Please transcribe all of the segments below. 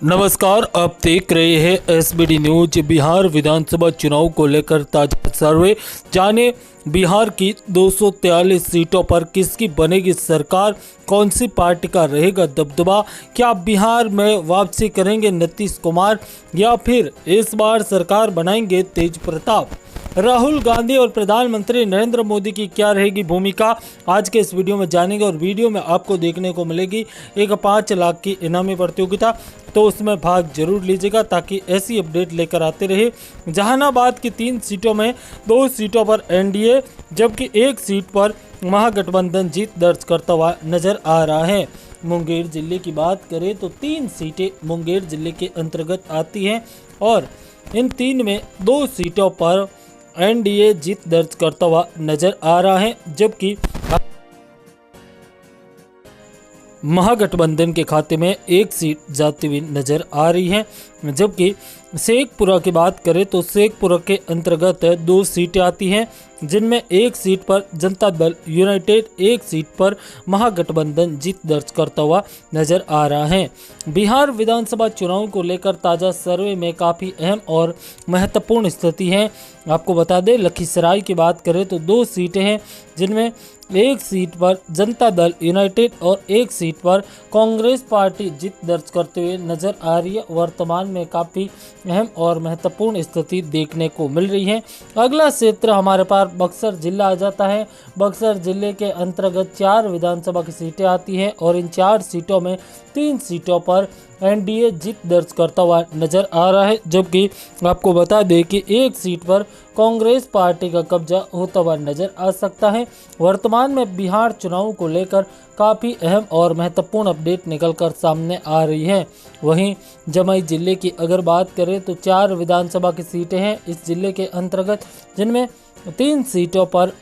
नमस्कार, आप देख रहे हैं एसबीडी न्यूज। बिहार विधानसभा चुनाव को लेकर ताजा सर्वे जाने। बिहार की 243 सीटों पर किसकी बनेगी सरकार, कौन सी पार्टी का रहेगा दबदबा, क्या बिहार में वापसी करेंगे नीतीश कुमार या फिर इस बार सरकार बनाएंगे तेज प्रताप। राहुल गांधी और प्रधानमंत्री नरेंद्र मोदी की क्या रहेगी भूमिका, आज के इस वीडियो में जानेंगे। और वीडियो में आपको देखने को मिलेगी एक 5 लाख की इनामी प्रतियोगिता, तो उसमें भाग जरूर लीजिएगा ताकि ऐसी अपडेट लेकर आते रहे। जहानाबाद की 3 सीटों में 2 सीटों पर एनडीए जबकि 1 सीट पर महागठबंधन जीत दर्ज करता हुआ नजर आ रहा है। मुंगेर जिले की बात करें तो 3 सीटें मुंगेर जिले के अंतर्गत आती हैं और इन 3 में 2 सीटों पर एनडीए जीत दर्ज करता हुआ नजर आ रहा है, जबकि महागठबंधन के खाते में 1 सीट जाती हुई नजर आ रही है। जबकि शेखपुरा की बात करें तो शेखपुरा के अंतर्गत 2 सीटें आती हैं, जिनमें 1 सीट पर जनता दल यूनाइटेड, 1 सीट पर महागठबंधन जीत दर्ज करता हुआ नजर आ रहा है। बिहार विधानसभा चुनाव को लेकर ताज़ा सर्वे में काफ़ी अहम और महत्वपूर्ण स्थिति है। आपको बता दें, लखीसराय की बात करें तो 2 सीटें हैं, जिनमें 1 सीट पर जनता दल यूनाइटेड और 1 सीट पर कांग्रेस पार्टी जीत दर्ज करते हुए नजर आ रही है। वर्तमान में काफ़ी अहम और महत्वपूर्ण स्थिति देखने को मिल रही है। अगला क्षेत्र हमारे पास बक्सर जिला आ जाता है। बक्सर जिले के अंतर्गत 4 विधानसभा की सीटें आती हैं और इन 4 सीटों में 3 सीटों पर एनडीए जीत दर्ज करता हुआ नजर आ रहा है, जबकि आपको बता दें कि 1 सीट पर कांग्रेस पार्टी का कब्जा होता हुआ नजर आ सकता है। वर्तमान में बिहार चुनाव को लेकर काफ़ी अहम और महत्वपूर्ण अपडेट निकलकर सामने आ रही है। वहीं जमुई जिले की अगर बात करें तो 4 विधानसभा की सीटें हैं इस जिले के अंतर्गत, जिनमें 3 सीटों पर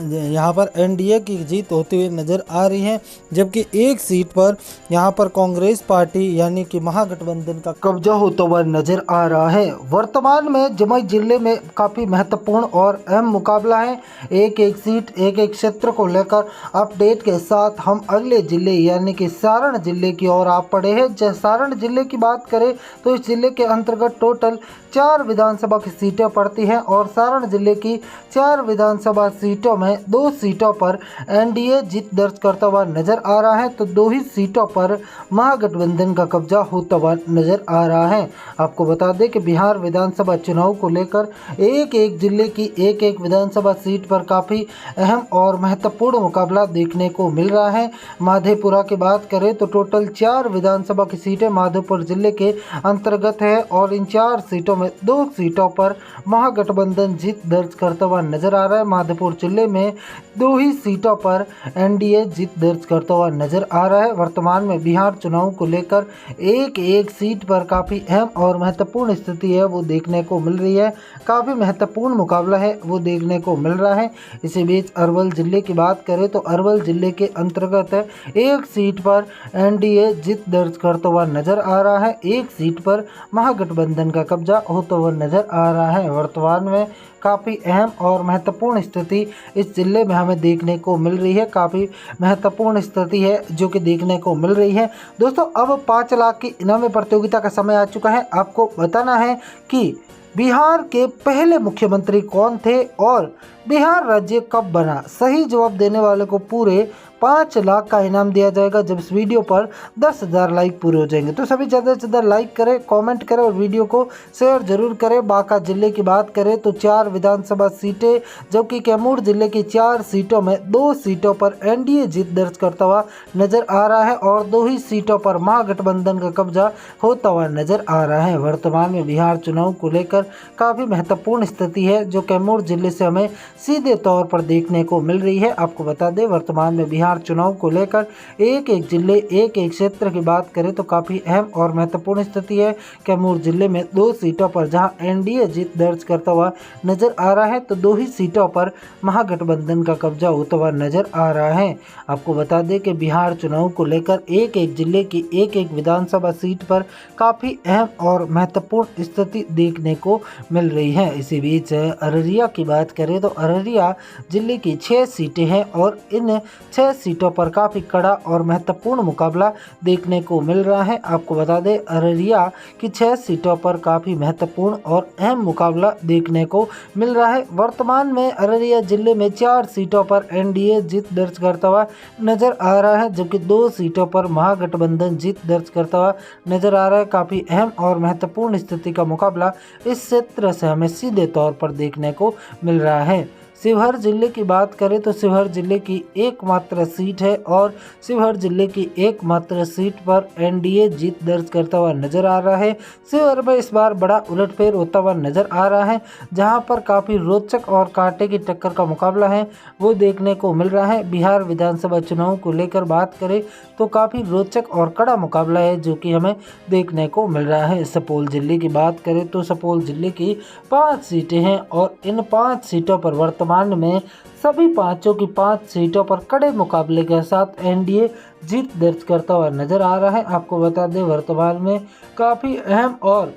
यहाँ पर एनडीए की जीत होती हुई नज़र आ रही है, जबकि 1 सीट पर यहाँ पर कांग्रेस पार्टी यानी कि महागठबंधन का कब्जा होता हुआ नज़र आ रहा है। वर्तमान में जमुई जिले में काफ़ी महत्वपूर्ण और अहम मुकाबला है। एक सीट, एक क्षेत्र को लेकर अपडेट के साथ हम अगले जिले यानी कि सारण जिले की ओर आप पड़े हैं। सारण जिले की बात करें तो इस जिले के अंतर्गत टोटल 4 विधानसभा की सीटें पड़ती हैं और सारण जिले की 4 विधानसभा सीटों में 2 सीटों पर एनडीए जीत दर्ज करता हुआ नजर आ रहा है, तो 2 ही सीटों पर महागठबंधन का कब्जा होता हुआ नजर आ रहा है। आपको बता दें कि बिहार विधानसभा चुनाव को लेकर एक जिले की एक विधानसभा सीट पर काफ़ी अहम और महत्वपूर्ण मुकाबला देखने को मिल रहा है। माधेपुरा की बात करें तो टोटल 4 विधानसभा की सीटें माधोपुर जिले के अंतर्गत है और इन 4 सीटों में 2 सीटों पर महागठबंधन जीत दर्ज करता हुआ नजर आ रहा है। माधोपुर जिले में 2 ही सीटों पर एनडीए जीत दर्ज करता हुआ नजर आ रहा है। वर्तमान में बिहार चुनाव को लेकर एक सीट पर काफ़ी अहम और महत्वपूर्ण स्थिति है वो देखने को मिल रही है। काफ़ी महत्वपूर्ण मुकाबला है वो देखने को मिल रहा है। इसी बीच अरवल जिले की बात करें तो अरवल जिले के अंतर्गत 1 सीट पर एनडीए जीत दर्ज करता हुआ नजर आ रहा है, 1 सीट पर महागठबंधन का कब्जा होता हुआ नजर आ रहा है। वर्तमान में काफ़ी अहम और महत्वपूर्ण स्थिति इस जिले में हमें देखने को मिल रही है। काफ़ी महत्वपूर्ण स्थिति है जो कि देखने को मिल रही है। दोस्तों, अब 5 लाख की इनामी प्रतियोगिता का समय आ चुका है। आपको बताना है कि बिहार के पहले मुख्यमंत्री कौन थे और बिहार राज्य कब बना। सही जवाब देने वाले को पूरे 5 लाख का इनाम दिया जाएगा जब इस वीडियो पर 10,000 लाइक पूरे हो जाएंगे। तो सभी ज़्यादा से ज़्यादा लाइक करें, कमेंट करें और वीडियो को शेयर जरूर करें। बांका जिले की बात करें तो 4 विधानसभा सीटें, जबकि कैमूर जिले की 4 सीटों में 2 सीटों पर एनडीए जीत दर्ज करता हुआ नजर आ रहा है और 2 ही सीटों पर महागठबंधन का कब्जा होता हुआ नजर आ रहा है। वर्तमान में बिहार चुनाव को लेकर काफ़ी महत्वपूर्ण स्थिति है जो कैमूर जिले से हमें सीधे तौर पर देखने को मिल रही है। आपको बता दें, वर्तमान में बिहार चुनाव को लेकर एक जिले, एक क्षेत्र की बात करें तो काफ़ी अहम और महत्वपूर्ण स्थिति है। कैमूर जिले में 2 सीटों पर जहां एनडीए जीत दर्ज करता हुआ नजर आ रहा है, तो 2 ही सीटों पर महागठबंधन का कब्जा होता हुआ नजर आ रहा है। आपको बता दें कि बिहार चुनाव को लेकर एक जिले की एक विधानसभा सीट पर काफ़ी अहम और महत्वपूर्ण स्थिति देखने को मिल रही है। इसी बीच अररिया की बात करें तो अररिया जिले की 6 सीटें हैं और इन 6 सीटों पर काफ़ी कड़ा और महत्वपूर्ण मुकाबला देखने को मिल रहा है। आपको बता दें अररिया की 6 सीटों पर काफ़ी महत्वपूर्ण और अहम मुकाबला देखने को मिल रहा है। वर्तमान में अररिया जिले में 4 सीटों पर एनडीए जीत दर्ज करता हुआ नजर आ रहा है, जबकि 2 सीटों पर महागठबंधन जीत दर्ज करता हुआ नजर आ रहा है। काफ़ी अहम और महत्वपूर्ण स्थिति का मुकाबला इस क्षेत्र से हमें सीधे तौर पर देखने को मिल रहा है। शिवहर जिले की बात करें तो शिवहर जिले की एकमात्र सीट है और शिवहर जिले की एकमात्र सीट पर एनडीए जीत दर्ज करता हुआ नजर आ रहा है। शिवहर में इस बार बड़ा उलटफेर होता हुआ नजर आ रहा है, जहां पर काफ़ी रोचक और कांटे की टक्कर का मुकाबला है वो देखने को मिल रहा है। बिहार विधानसभा चुनाव को लेकर बात करें तो काफ़ी रोचक और कड़ा मुकाबला है जो कि हमें देखने को मिल रहा है। सुपौल जिले की बात करें तो सुपौल जिले की 5 सीटें हैं और इन 5 सीटों पर वर्तमान में सभी पांचों की 5 सीटों पर कड़े मुकाबले के साथ एनडीए जीत दर्ज करता हुआ नजर आ रहा है। आपको बता दें वर्तमान में काफ़ी अहम और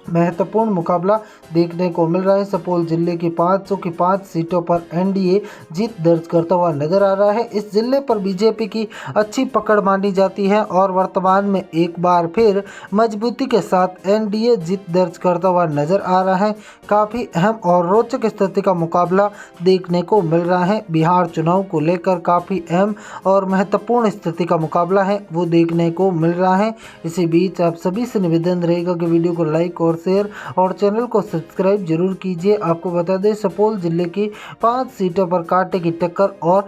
महत्वपूर्ण मुकाबला देखने को मिल रहा है। सुपौल जिले की 500 की 5 सीटों पर एनडीए जीत दर्ज करता हुआ नजर आ रहा है। इस जिले पर बीजेपी की अच्छी पकड़ मानी जाती है और वर्तमान में एक बार फिर मजबूती के साथ एनडीए जीत दर्ज करता हुआ नजर आ रहा है। काफ़ी अहम और रोचक स्थिति का मुकाबला देखने को मिल रहा है। बिहार चुनाव को लेकर काफ़ी अहम और महत्वपूर्ण स्थिति का मुकाबला है वो देखने को मिल रहा है। इसी बीच आप सभी से निवेदन रहेगा कि वीडियो को लाइक और शेयर और चैनल को सब्सक्राइब जरूर कीजिए। आपको बता दें सुपौल जिले की 5 सीटों पर कांटे की टक्कर और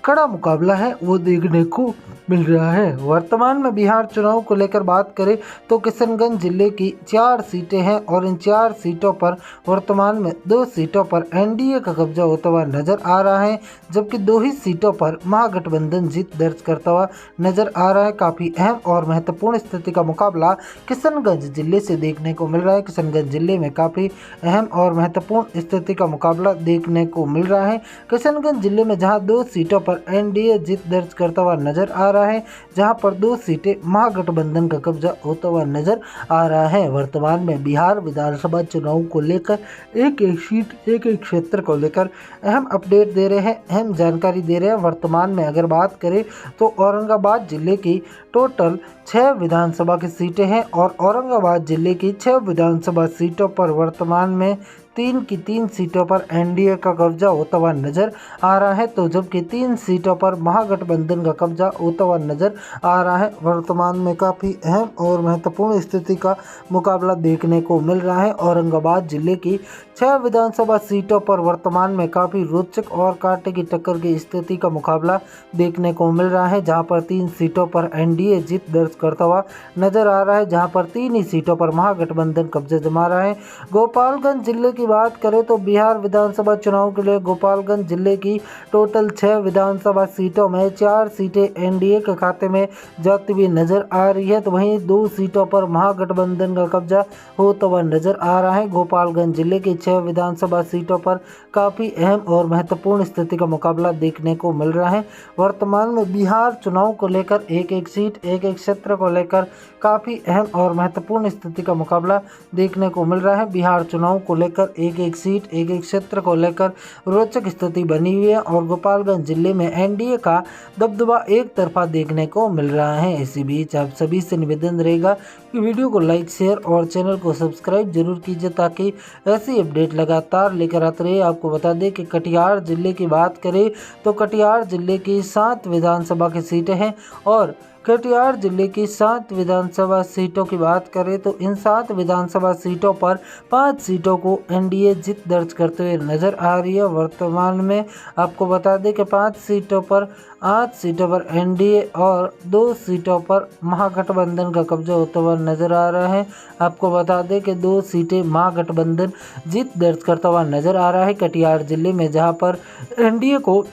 कड़ा मुकाबला है वो देखने को मिल रहा है। वर्तमान में बिहार चुनाव को लेकर बात करें तो किशनगंज जिले की 4 सीटें हैं और इन 4 सीटों पर वर्तमान में 2 सीटों पर एनडीए का कब्जा होता हुआ नजर आ रहा है, जबकि 2 ही सीटों पर महागठबंधन जीत दर्ज करता हुआ नजर आ रहा है। काफ़ी अहम और महत्वपूर्ण स्थिति का मुकाबला किशनगंज जिले से देखने को मिल रहा है। किशनगंज जिले में काफ़ी अहम और महत्वपूर्ण स्थिति का मुकाबला देखने को मिल रहा है। किशनगंज जिले में जहाँ 2 सीटों पर एनडीए जीत दर्ज करता हुआ नजर आ रहा है, जहां पर 2 सीटें महागठबंधन का कब्जा होता हुआ नजर आ रहा है। वर्तमान में बिहार विधानसभा चुनाव को लेकर एक एक सीट एक एक क्षेत्र को लेकर अहम अपडेट दे रहे हैं, अहम जानकारी दे रहे हैं। वर्तमान में अगर बात करें तो औरंगाबाद जिले की टोटल 6 विधानसभा की सीटें हैं और औरंगाबाद जिले की 6 विधानसभा सीटों पर वर्तमान में 3 की 3 सीटों पर एनडीए का कब्जा होता हुआ नजर आ रहा है, तो जबकि 3 सीटों पर महागठबंधन का कब्जा होता हुआ नजर आ रहा है। वर्तमान में काफ़ी अहम और महत्वपूर्ण स्थिति का मुकाबला देखने को मिल रहा है। औरंगाबाद जिले की 6 विधानसभा सीटों पर वर्तमान में काफ़ी रोचक और कांटे की टक्कर की स्थिति का मुकाबला देखने को मिल रहा है, जहां पर 3 सीटों पर एनडीए जीत दर्ज करता हुआ नजर आ रहा है, जहां पर 3 ही सीटों पर महागठबंधन कब्जा जमा रहा है। गोपालगंज जिले की बात करें तो बिहार विधानसभा चुनाव के लिए गोपालगंज जिले की टोटल 6 विधानसभा सीटों में 4 सीटें एनडीए के खाते में जाती हुई नजर आ रही है, तो वहीं 2 सीटों पर महागठबंधन का कब्जा होता हुआ नजर आ रहा है। गोपालगंज जिले की 6 विधानसभा सीटों पर काफ़ी अहम और महत्वपूर्ण स्थिति का मुकाबला देखने को मिल रहा है। वर्तमान में बिहार चुनाव को लेकर एक एक सीट एक एक क्षेत्र को लेकर काफ़ी अहम और महत्वपूर्ण स्थिति का मुकाबला देखने को मिल रहा है। बिहार चुनाव को लेकर एक एक सीट एक एक क्षेत्र को लेकर रोचक स्थिति बनी हुई है और गोपालगंज जिले में एनडीए का दबदबा एक तरफा देखने को मिल रहा है। इसी बीच आप सभी से निवेदन रहेगा कि वीडियो को लाइक शेयर और चैनल को सब्सक्राइब जरूर कीजिए ताकि ऐसी अपडेट लगातार लेकर आते रहे। आपको बता दें कि कटिहार जिले की बात करें तो कटिहार जिले की 7 विधानसभा की सीटें हैं और कटिहार जिले की 7 विधानसभा सीटों की बात करें तो इन 7 विधानसभा सीटों पर 5 सीटों को एनडीए जीत दर्ज करते हुए नजर आ रही है। वर्तमान में आपको बता दें कि 5 सीटों पर 8 सीटों पर एनडीए और 2 सीटों पर महागठबंधन का कब्जा होता हुआ नजर आ रहा है। आपको बता दें कि 2 सीटें महागठबंधन जीत दर्ज करता हुआ नजर आ रहा है कटिहार जिले में, जहां पर एनडीए को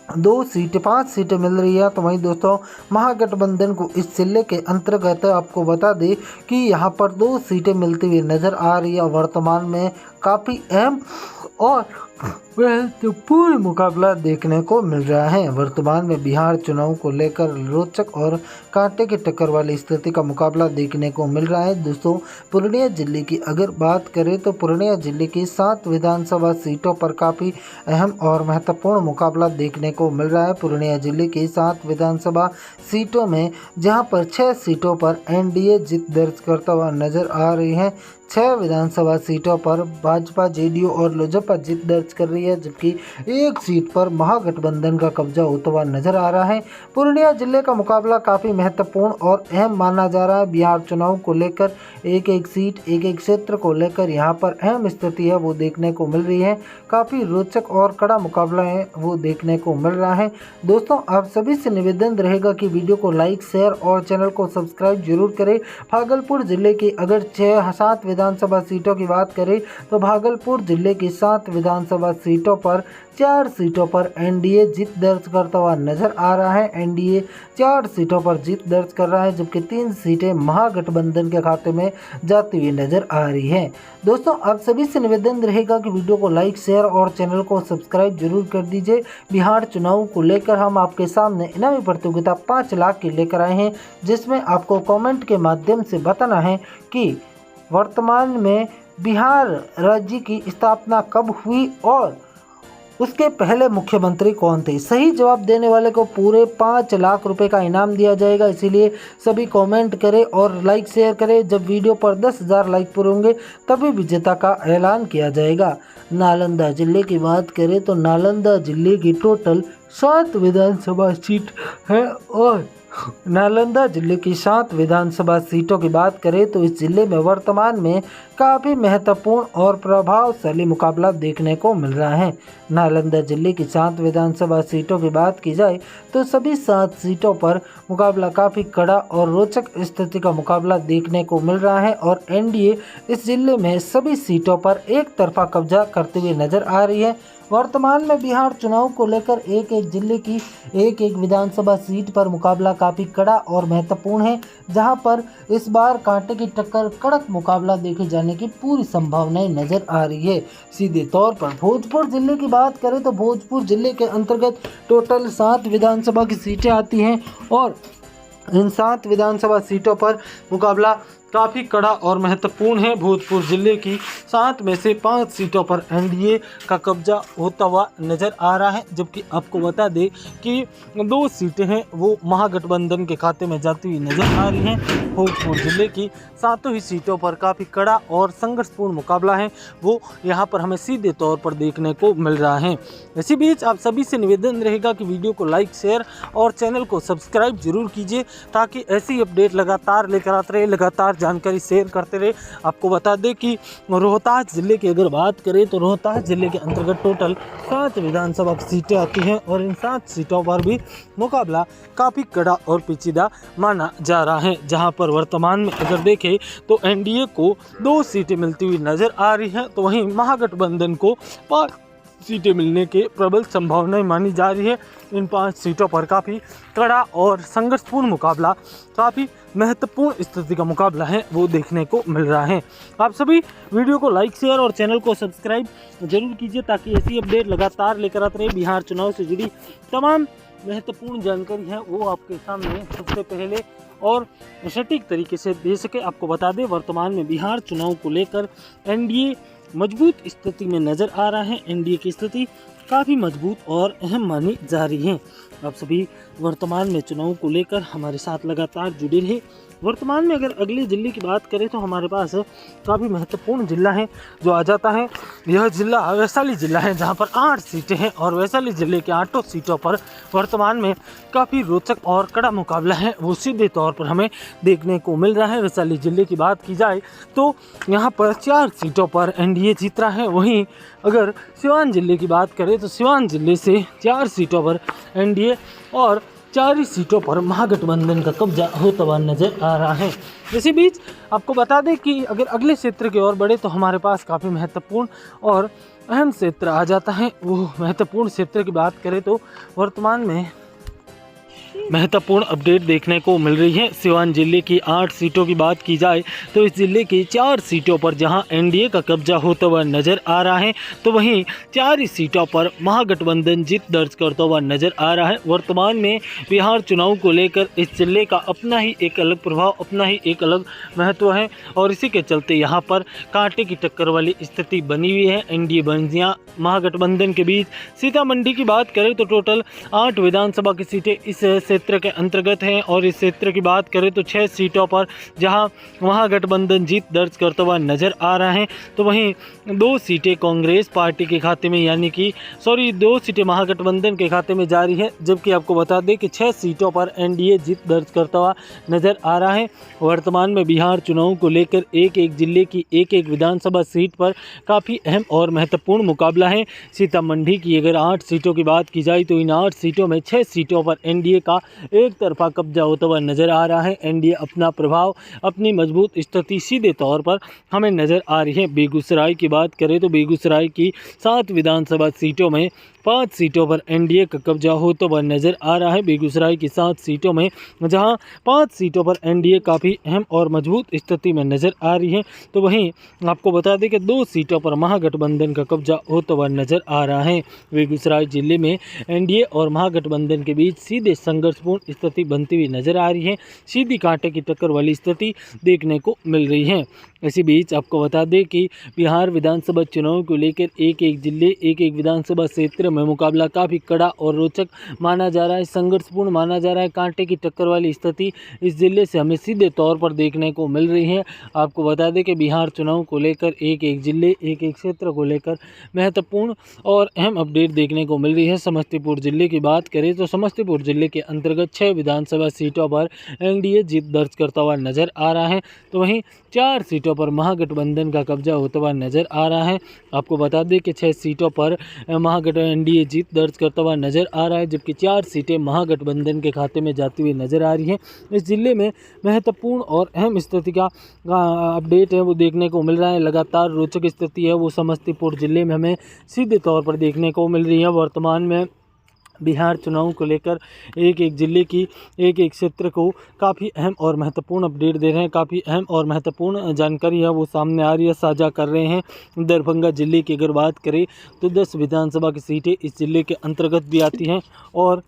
5 सीटें मिल रही है, तो वहीं दोस्तों महागठबंधन को इस जिले के अंतर्गत आपको बता दें कि यहाँ पर 2 सीटें मिलती हुई नजर आ रही है। वर्तमान में काफ़ी अहम और महत्वपूर्ण मुकाबला देखने को मिल रहा है। वर्तमान में बिहार चुनाव को लेकर रोचक और कांटे की टक्कर वाली स्थिति का मुकाबला देखने को मिल रहा है। दोस्तों, पूर्णिया जिले की अगर बात करें तो पूर्णिया जिले की 7 विधानसभा सीटों पर काफ़ी अहम और महत्वपूर्ण मुकाबला देखने को मिल रहा है। पूर्णिया जिले की 7 विधानसभा सीटों में जहां पर 6 सीटों पर एनडीए जीत दर्ज करता हुआ नजर आ रही है। 6 विधानसभा सीटों पर भाजपा, जेडीयू और लोजपा जीत दर्ज कर रही है, जबकि एक सीट पर महागठबंधन का कब्जा होता हुआ नजर आ रहा है। पूर्णिया जिले का मुकाबला काफ़ी महत्वपूर्ण और अहम माना जा रहा है। बिहार चुनाव को लेकर एक सीट, एक क्षेत्र को लेकर यहाँ पर अहम स्थिति है वो देखने को मिल रही है। काफ़ी रोचक और कड़ा मुकाबला है वो देखने को मिल रहा है। दोस्तों, आप सभी से निवेदन रहेगा कि वीडियो को लाइक, शेयर और चैनल को सब्सक्राइब जरूर करें। भागलपुर जिले की अगर 7 विधानसभा सीटों की बात करें तो भागलपुर जिले की 7 विधानसभा सीटों पर 4 सीटों पर एनडीए जीत दर्ज करता हुआ नजर आ रहा है। एनडीए 4 सीटों पर जीत दर्ज कर रहा है, जबकि 3 सीटें महागठबंधन के खाते में जाती हुई नजर आ रही है। दोस्तों, आप सभी से निवेदन रहेगा कि वीडियो को लाइक, शेयर और चैनल को सब्सक्राइब जरूर कर दीजिए। बिहार चुनाव को लेकर हम आपके सामने इनामी प्रतियोगिता 5 लाख की लेकर आए हैं, जिसमें आपको कमेंट के माध्यम से बताना है कि वर्तमान में बिहार राज्य की स्थापना कब हुई और उसके पहले मुख्यमंत्री कौन थे। सही जवाब देने वाले को पूरे 5 लाख रुपए का इनाम दिया जाएगा। इसीलिए सभी कमेंट करें और लाइक शेयर करें। जब वीडियो पर 10,000 लाइक पूरे होंगे तभी विजेता का ऐलान किया जाएगा। नालंदा जिले की बात करें तो नालंदा जिले की टोटल 7 विधानसभा सीट है और नालंदा जिले की 7 विधानसभा सीटों की बात करें तो इस जिले में वर्तमान में काफ़ी महत्वपूर्ण और प्रभावशाली मुकाबला देखने को मिल रहा है। नालंदा जिले की 7 विधानसभा सीटों की बात की जाए तो सभी 7 सीटों पर मुकाबला काफ़ी कड़ा और रोचक स्थिति का मुकाबला देखने को मिल रहा है और एनडीए इस जिले में सभी सीटों पर एक तरफा कब्जा करते हुए नजर आ रही है। वर्तमान में बिहार चुनाव को लेकर एक जिले की एक विधानसभा सीट पर मुकाबला काफ़ी कड़ा और महत्वपूर्ण है, जहां पर इस बार कांटे की टक्कर, कड़क मुकाबला देखे जाने की पूरी संभावनाएं नजर आ रही है। सीधे तौर पर भोजपुर जिले की बात करें तो भोजपुर जिले के अंतर्गत टोटल 7 विधानसभा की सीटें आती हैं और इन 7 विधानसभा सीटों पर मुकाबला काफ़ी कड़ा और महत्वपूर्ण है। भोजपुर जिले की 7 में से 5 सीटों पर एनडीए का कब्जा होता हुआ नज़र आ रहा है, जबकि आपको बता दें कि 2 सीटें हैं वो महागठबंधन के खाते में जाती हुई नज़र आ रही हैं। भोजपुर जिले की 7 ही सीटों पर काफ़ी कड़ा और संघर्षपूर्ण मुकाबला है वो यहाँ पर हमें सीधे तौर पर देखने को मिल रहा है। इसी बीच आप सभी से निवेदन रहेगा कि वीडियो को लाइक, शेयर और चैनल को सब्सक्राइब जरूर कीजिए, ताकि ऐसी अपडेट लगातार लेकर आते रहे, लगातार जानकारी शेयर करते रहे। आपको बता दें कि रोहतास जिले की अगर बात करें तो रोहतास जिले के अंतर्गत टोटल 7 विधानसभा की सीटें आती हैं और इन 7 सीटों पर भी मुकाबला काफ़ी कड़ा और पेचीदा माना जा रहा है, जहां पर वर्तमान में अगर देखें तो एनडीए को 2 सीटें मिलती हुई नज़र आ रही हैं, तो वहीं महागठबंधन को 5 सीटें मिलने के प्रबल संभावनाएं मानी जा रही है। इन 5 सीटों पर काफ़ी कड़ा और संघर्षपूर्ण मुकाबला, काफ़ी महत्वपूर्ण स्थिति का मुकाबला है वो देखने को मिल रहा है। आप सभी वीडियो को लाइक, शेयर और चैनल को सब्सक्राइब जरूर कीजिए, ताकि ऐसी अपडेट लगातार लेकर आते रहे। बिहार चुनाव से जुड़ी तमाम महत्वपूर्ण जानकारी है वो आपके सामने सबसे पहले और सटीक तरीके से दे सके। आपको बता दें, वर्तमान में बिहार चुनाव को लेकर एनडीए मजबूत स्थिति में नज़र आ रहा है। एनडीए की स्थिति काफ़ी मजबूत और अहम मानी जा रही है। आप सभी वर्तमान में चुनाव को लेकर हमारे साथ लगातार जुड़े रहे। वर्तमान में अगर अगले जिले की बात करें तो हमारे पास काफ़ी महत्वपूर्ण जिला है जो आ जाता है। यह जिला वैशाली जिला है, जहां पर 8 सीटें हैं और वैशाली जिले के 8 सीटों पर वर्तमान में काफ़ी रोचक और कड़ा मुकाबला है वो सीधे तौर पर हमें देखने को मिल रहा है। वैशाली जिले की बात की जाए तो यहाँ पर 4 सीटों पर एनडीए जीत रहा है। वहीं अगर सिवान जिले की बात करें तो सिवान जिले से 4 सीटों पर एनडीए और 4 सीटों पर महागठबंधन का कब्जा होता हुआ नजर आ रहा है। इसी बीच आपको बता दें कि अगर अगले क्षेत्र की ओर बढ़े तो हमारे पास काफ़ी महत्वपूर्ण और अहम क्षेत्र आ जाता है। वो महत्वपूर्ण क्षेत्र की बात करें तो वर्तमान में महत्वपूर्ण अपडेट देखने को मिल रही है। सिवान जिले की 8 सीटों की बात की जाए तो इस जिले की 4 सीटों पर जहां एनडीए का कब्जा होता हुआ नजर आ रहा है, तो वहीं 4 सीटों पर महागठबंधन जीत दर्ज करता हुआ नजर आ रहा है। वर्तमान में बिहार चुनाव को लेकर इस जिले का अपना ही एक अलग प्रभाव, अपना ही एक अलग महत्व है और इसी के चलते यहाँ पर कांटे की टक्कर वाली स्थिति बनी हुई है एनडीए बंजियां महागठबंधन के बीच। सीतामढ़ी की बात करें तो टोटल 8 विधानसभा की सीटें इस क्षेत्र के अंतर्गत हैं और इस क्षेत्र की बात करें तो 6 सीटों पर जहां महागठबंधन जीत दर्ज करता हुआ नजर आ रहा है, तो वहीं 2 सीटें कांग्रेस पार्टी के खाते में यानी कि 2 सीटें महागठबंधन के खाते में जारी है। जबकि आपको बता दें कि 6 सीटों पर एनडीए जीत दर्ज करता हुआ नजर आ रहा है। वर्तमान में बिहार चुनाव को लेकर एक एक जिले की एक एक विधानसभा सीट पर काफ़ी अहम और महत्वपूर्ण मुकाबला है। सीतामढ़ी की अगर 8 सीटों की बात की जाए तो इन 8 सीटों में 6 सीटों पर एनडीए का एक तरफा कब्जा होता हुआ नजर आ रहा है। एनडीए अपना प्रभाव, अपनी मजबूत स्थिति सीधे तौर पर हमें नजर आ रही है। बेगूसराय की बात करें तो बेगूसराय की 7 विधानसभा सीटों में 5 सीटों पर एनडीए का कब्जा होता हुआ नजर आ रहा है। बेगूसराय की 7 सीटों में जहां 5 सीटों पर एनडीए काफ़ी अहम और मजबूत स्थिति में नजर आ रही है, तो वहीं आपको बता दें कि 2 सीटों पर महागठबंधन का कब्जा होता हुआ नजर आ रहा है। बेगूसराय जिले में एनडीए और महागठबंधन के बीच सीधे संघर्षपूर्ण स्थिति बनती हुई नजर आ रही है। सीधी कांटे की टक्कर वाली स्थिति देखने को मिल रही है। इसी बीच आपको बता दें कि बिहार विधानसभा चुनाव को लेकर एक एक जिले, एक एक विधानसभा क्षेत्र में मुकाबला काफ़ी कड़ा और रोचक माना जा रहा है, संघर्षपूर्ण माना जा रहा है। कांटे की टक्कर वाली स्थिति इस जिले से हमें सीधे तौर पर देखने को मिल रही है। आपको बता दें कि बिहार चुनाव को लेकर एक एक जिले, एक एक क्षेत्र को लेकर महत्वपूर्ण और अहम अपडेट देखने को मिल रही है। समस्तीपुर जिले की बात करें तो समस्तीपुर जिले के अंतर्गत 6 विधानसभा सीटों पर एनडीए जीत दर्ज करता हुआ नजर आ रहा है, तो वहीं 4 सीटों पर महागठबंधन का कब्जा होता हुआ नजर आ रहा है। आपको बता दें कि 6 सीटों पर एनडीए जीत दर्ज करता हुआ नजर आ रहा है, जबकि 4 सीटें महागठबंधन के खाते में जाती हुई नजर आ रही हैं। इस जिले में महत्वपूर्ण और अहम स्थिति का अपडेट है वो देखने को मिल रहा है। लगातार रोचक स्थिति है वो समस्तीपुर जिले में हमें सीधे तौर पर देखने को मिल रही है। वर्तमान में बिहार चुनाव को लेकर एक एक जिले की एक एक क्षेत्र को काफ़ी अहम और महत्वपूर्ण अपडेट दे रहे हैं, काफ़ी अहम और महत्वपूर्ण जानकारी है वो सामने आ रही है, साझा कर रहे हैं। दरभंगा जिले की अगर बात करें तो 10 विधानसभा की सीटें इस जिले के अंतर्गत भी आती हैं और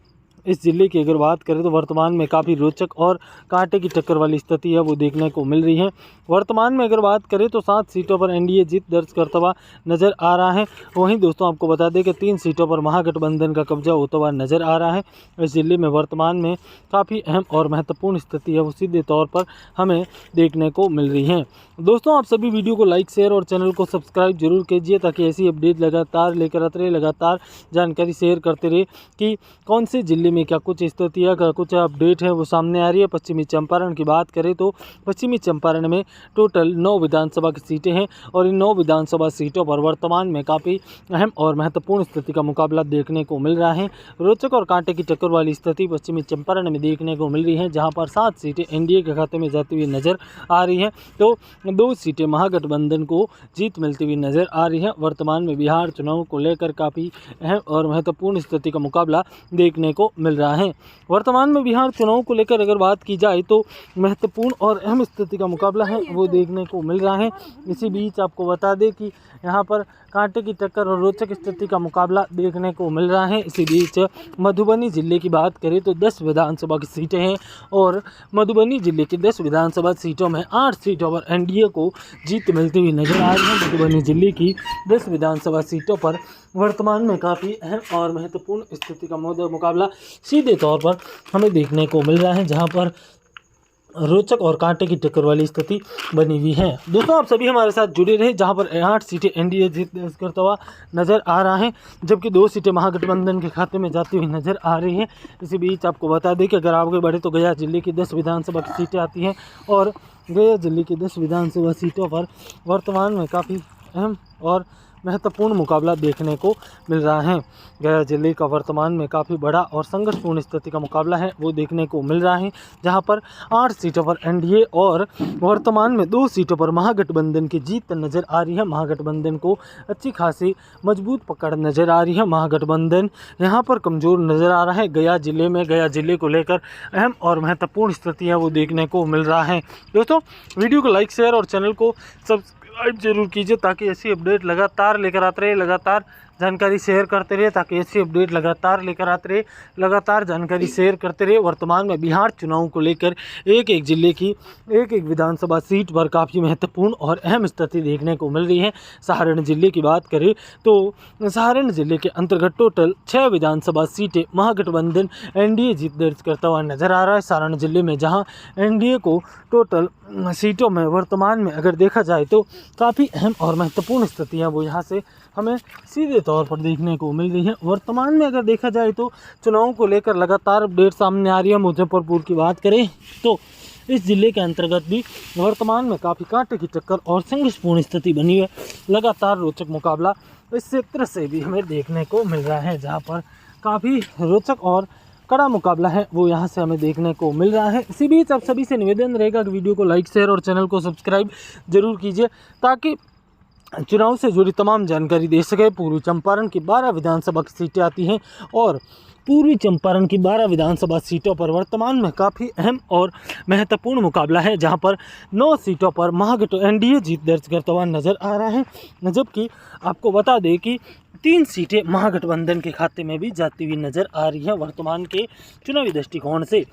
इस जिले की अगर बात करें तो वर्तमान में काफ़ी रोचक और कांटे की टक्कर वाली स्थिति है वो देखने को मिल रही है। वर्तमान में अगर बात करें तो 7 सीटों पर एनडीए जीत दर्ज करता हुआ नज़र आ रहा है। वहीं दोस्तों आपको बता दें कि 3 सीटों पर महागठबंधन का कब्जा होता हुआ नज़र आ रहा है। इस जिले में वर्तमान में काफ़ी अहम और महत्वपूर्ण स्थिति है वो सीधे तौर पर हमें देखने को मिल रही है। दोस्तों आप सभी वीडियो को लाइक, शेयर और चैनल को सब्सक्राइब जरूर कीजिए ताकि ऐसी अपडेट लगातार लेकर आते रहे, लगातार जानकारी शेयर करते रहे कि कौन से जिले में क्या कुछ स्थिति है, क्या कुछ अपडेट है वो सामने आ रही है। पश्चिमी चंपारण की बात करें तो पश्चिमी चंपारण में टोटल 9 विधानसभा की सीटें हैं और इन 9 विधानसभा सीटों पर वर्तमान में काफ़ी अहम और महत्वपूर्ण स्थिति का मुकाबला देखने को मिल रहा है। रोचक और कांटे की टक्कर वाली स्थिति पश्चिमी चंपारण में देखने को मिल रही है, जहाँ पर 7 सीटें एनडीए के खाते में जाती हुई नजर आ रही हैं, तो 2 सीटें महागठबंधन को जीत मिलती हुई नजर आ रही है। वर्तमान में बिहार चुनाव को लेकर काफ़ी अहम और महत्वपूर्ण स्थिति का मुकाबला देखने को मिल रहा है। वर्तमान में बिहार चुनाव को लेकर अगर बात की जाए तो महत्वपूर्ण और अहम स्थिति का मुकाबला है वो देखने को मिल रहा है। इसी बीच आपको बता दें कि यहाँ पर कांटे की टक्कर और रोचक स्थिति का मुकाबला देखने को मिल रहा है। इसी बीच मधुबनी जिले की बात करें तो 10 विधानसभा की सीटें हैं और मधुबनी जिले की 10 विधानसभा सीटों में 8 सीटों पर एनडीए को जीत मिलती हुई नजर आ रही है। मधुबनी जिले की 10 विधानसभा सीटों पर वर्तमान में काफ़ी अहम और महत्वपूर्ण स्थिति का मुकाबला सीधे तौर पर हमें देखने को मिल रहा है, जहां पर रोचक और कांटे की टक्कर वाली स्थिति बनी हुई है। दोस्तों आप सभी हमारे साथ जुड़े रहे, जहां पर 8 सीटें एनडीए जीत दर्ज करता हुआ नज़र आ रहा है, जबकि 2 सीटें महागठबंधन के खाते में जाती हुई नज़र आ रही हैं। इसी बीच आपको बता दें कि अगर आगे बढ़े तो गया जिले की 10 विधानसभा की सीटें आती हैं और गया जिले की 10 विधानसभा सीटों पर वर्तमान में काफ़ी अहम और महत्वपूर्ण मुकाबला देखने को मिल रहा है। गया जिले का वर्तमान में काफ़ी बड़ा और संघर्षपूर्ण स्थिति का मुकाबला है वो देखने को मिल रहा है, जहां पर 8 सीटों पर एनडीए और वर्तमान में 2 सीटों पर महागठबंधन की जीत नज़र आ रही है। महागठबंधन को अच्छी खासी मजबूत पकड़ नज़र आ रही है। महागठबंधन यहां पर कमज़ोर नज़र आ रहा है। गया जिले को लेकर अहम और महत्वपूर्ण स्थितियाँ वो देखने को मिल रहा है। दोस्तों, वीडियो को लाइक, शेयर और चैनल को सब्सक्राइब जरूर कीजिए ताकि ऐसी अपडेट लगातार लेकर आते रहे, लगातार जानकारी शेयर करते रहे, ताकि ऐसी अपडेट लगातार लेकर आते रहे, लगातार जानकारी शेयर करते रहे। वर्तमान में बिहार चुनाव को लेकर एक एक जिले की एक एक विधानसभा सीट पर काफ़ी महत्वपूर्ण और अहम स्थिति देखने को मिल रही है। सहारण जिले की बात करें तो सहारण जिले के अंतर्गत टोटल 6 विधानसभा सीटें महागठबंधन एनडीए जीत दर्ज करता हुआ नजर आ रहा है। सहारण जिले में जहां एनडीए को टोटल सीटों में वर्तमान में अगर देखा जाए तो काफ़ी अहम और महत्वपूर्ण स्थितियाँ वो यहाँ से हमें सीधे तौर पर देखने को मिल रही है। वर्तमान में अगर देखा जाए तो चुनाव को लेकर लगातार अपडेट सामने आ रही है। मुजफ्फरपुर की बात करें तो इस जिले के अंतर्गत भी वर्तमान में काफ़ी कांटे की टक्कर और संघर्षपूर्ण स्थिति बनी है। लगातार रोचक मुकाबला इस क्षेत्र से भी हमें देखने को मिल रहा है, जहाँ पर काफ़ी रोचक और कड़ा मुकाबला है वो यहाँ से हमें देखने को मिल रहा है। इसी बीच आप सभी से निवेदन रहेगा कि वीडियो को लाइक, शेयर और चैनल को सब्सक्राइब जरूर कीजिए ताकि चुनाव से जुड़ी तमाम जानकारी दे सके। पूर्वी चंपारण की 12 विधानसभा की सीटें आती हैं और पूर्वी चंपारण की 12 विधानसभा सीटों पर वर्तमान में काफ़ी अहम और महत्वपूर्ण मुकाबला है, जहां पर 9 सीटों पर महागठबंधन एनडीए जीत दर्ज करता हुआ नज़र आ रहा है, जबकि आपको बता दें कि 3 सीटें महागठबंधन के खाते में भी जाती हुई नज़र आ रही है। वर्तमान के चुनावी दृष्टिकोण से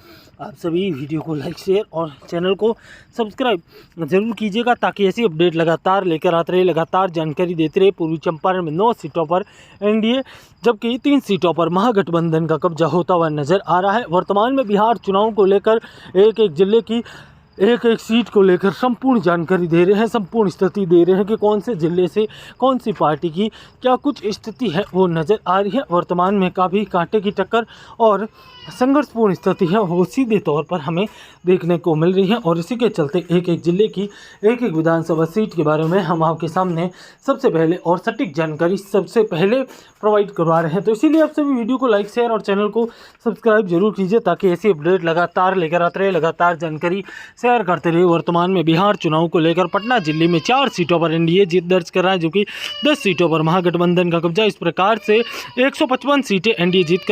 आप सभी वीडियो को लाइक, शेयर और चैनल को सब्सक्राइब जरूर कीजिएगा ताकि ऐसी अपडेट लगातार लेकर आते रहे, लगातार जानकारी देते रहे। पूर्वी चंपारण में 9 सीटों पर एनडीए जबकि 3 सीटों पर महागठबंधन का कब्जा होता हुआ नज़र आ रहा है। वर्तमान में बिहार चुनाव को लेकर एक एक जिले की एक एक सीट को लेकर संपूर्ण जानकारी दे रहे हैं, संपूर्ण स्थिति दे रहे हैं कि कौन से जिले से कौन सी पार्टी की क्या कुछ स्थिति है वो नज़र आ रही है। वर्तमान में काफ़ी कांटे की टक्कर और संघर्षपूर्ण स्थिति है वो सीधे तौर पर हमें देखने को मिल रही है, और इसी के चलते एक एक जिले की एक एक विधानसभा सीट के बारे में हम आपके सामने सबसे पहले और सटीक जानकारी सबसे पहले प्रोवाइड करवा रहे हैं। तो इसीलिए आप सभी वीडियो को लाइक, शेयर और चैनल को सब्सक्राइब जरूर कीजिए ताकि ऐसी अपडेट लगातार लेकर आते रहे, लगातार जानकारी शेयर करते रहे। वर्तमान में बिहार चुनाव को लेकर पटना जिले में 4 सीटों पर एनडीए जीत दर्ज कर रहा है, जो कि 10 सीटों पर महागठबंधन का कब्जा। इस प्रकार से 155 सीटें एनडीए जीत कर